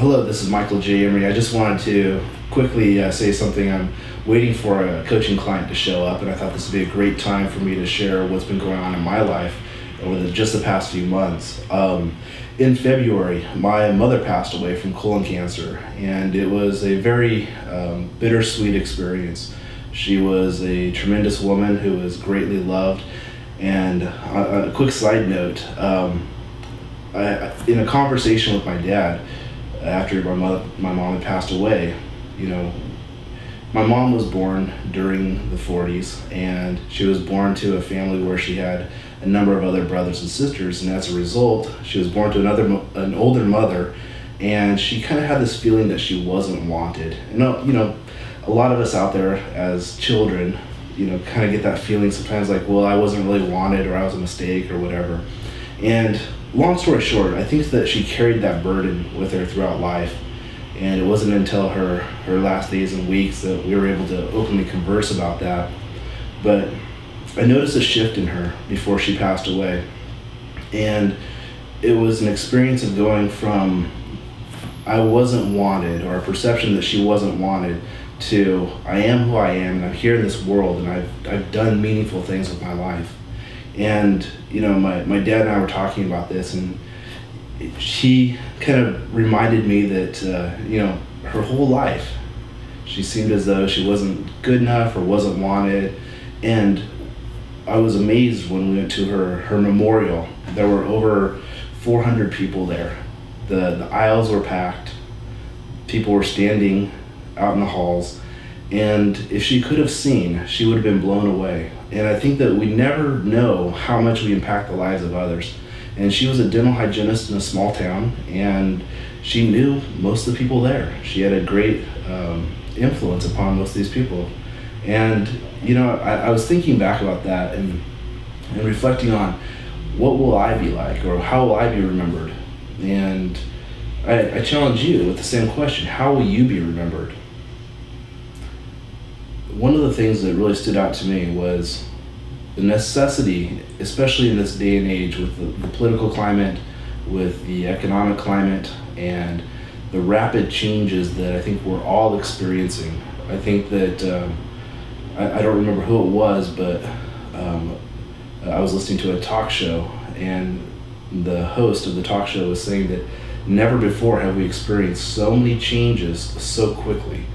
Hello, this is Michael J. Emery. I just wanted to quickly say something. I'm waiting for a coaching client to show up, and I thought this would be a great time for me to share what's been going on in my life over just the past few months. In February, my mother passed away from colon cancer, and it was a very bittersweet experience. She was a tremendous woman who was greatly loved. And a quick side note, in a conversation with my dad after my mom had passed away, my mom was born during the 40s, and she was born to a family where she had a number of other brothers and sisters, and as a result, she was born to an older mother, and she kind of had this feeling that she wasn't wanted. And a lot of us out there as children, kind of get that feeling sometimes like, well, I wasn't really wanted, or I was a mistake, or whatever. And long story short, I think that she carried that burden with her throughout life. And it wasn't until her last days and weeks that we were able to openly converse about that. But I noticed a shift in her before she passed away. And it was an experience of going from I wasn't wanted, or a perception that she wasn't wanted, to I am who I am, and I'm here in this world, and I've done meaningful things with my life. And my dad and I were talking about this, and she kind of reminded me that her whole life she seemed as though she wasn't good enough or wasn't wanted. And I was amazed when we went to her memorial. There were over 400 people there. The aisles were packed. People were standing out in the halls, and if she could have seen, she would have been blown away. And I think that we never know how much we impact the lives of others. And she was a dental hygienist in a small town, and she knew most of the people there. She had a great influence upon most of these people. And I was thinking back about that and reflecting on what will I be like, or how will I be remembered? And I challenge you with the same question: how will you be remembered? One of the things that really stood out to me was the necessity, especially in this day and age with the political climate, with the economic climate, and the rapid changes that I think we're all experiencing. I think that, I don't remember who it was, but I was listening to a talk show, and the host of the talk show was saying that never before have we experienced so many changes so quickly.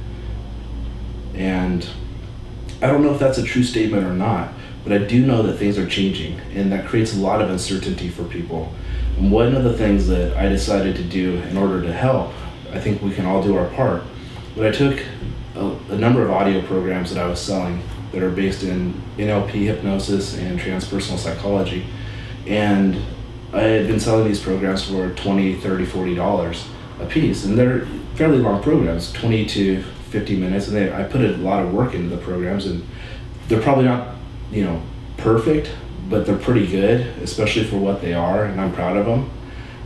And I don't know if that's a true statement or not, but I do know that things are changing, and that creates a lot of uncertainty for people. And one of the things that I decided to do in order to help, I think we can all do our part, but I took a number of audio programs that I was selling that are based in NLP, hypnosis, and transpersonal psychology. And I had been selling these programs for $20, $30, $40 a piece, and they're fairly long programs, 20 to 50 minutes, and I put a lot of work into the programs, and they're probably not perfect, but they're pretty good, especially for what they are, and I'm proud of them,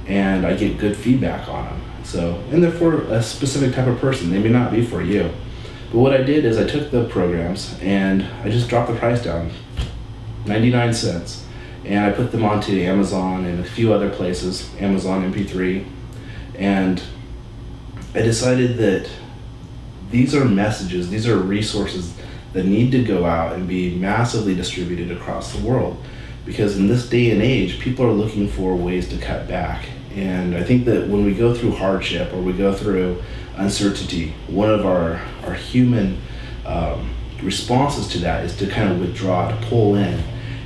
and I get good feedback on them. So, and they're for a specific type of person. They may not be for you. But what I did is I took the programs and I just dropped the price down, 99 cents, and I put them onto Amazon and a few other places, Amazon MP3, and I decided that these are messages, these are resources that need to go out and be massively distributed across the world, because in this day and age, people are looking for ways to cut back. And I think that when we go through hardship or we go through uncertainty, one of our human responses to that is to kind of withdraw, to pull in.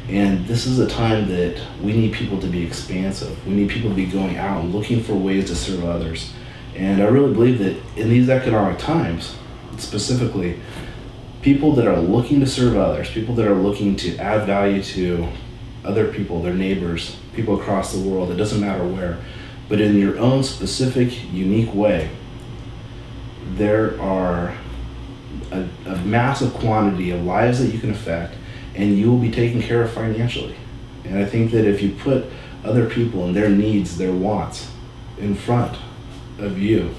And this is a time that we need people to be expansive. We need people to be going out and looking for ways to serve others. And I really believe that in these economic times, specifically, people that are looking to serve others, people that are looking to add value to other people, their neighbors, people across the world, it doesn't matter where, but in your own specific, unique way, there are a massive quantity of lives that you can affect, and you will be taken care of financially. And I think that if you put other people and their needs, their wants in front of you,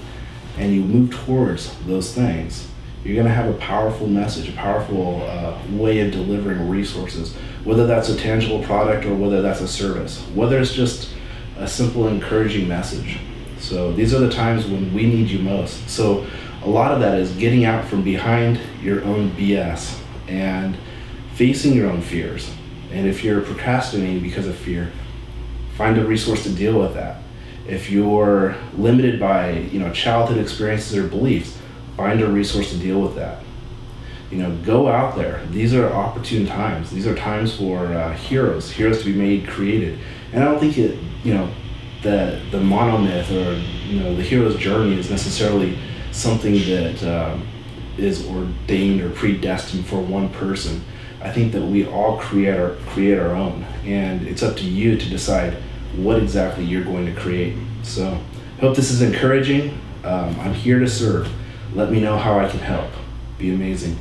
and you move towards those things, you're going to have a powerful message, a powerful way of delivering resources, whether that's a tangible product or whether that's a service, whether it's just a simple encouraging message. So these are the times when we need you most. So a lot of that is getting out from behind your own BS and facing your own fears. And if you're procrastinating because of fear, find a resource to deal with that. If you're limited by childhood experiences or beliefs, find a resource to deal with that. Go out there. These are opportune times. These are times for heroes to be made, created. And I don't think the monomyth or the hero's journey is necessarily something that is ordained or predestined for one person. I think that we all create our own, and it's up to you to decide what exactly you're going to create. So hope this is encouraging. I'm here to serve. Let me know how I can help. Be amazing.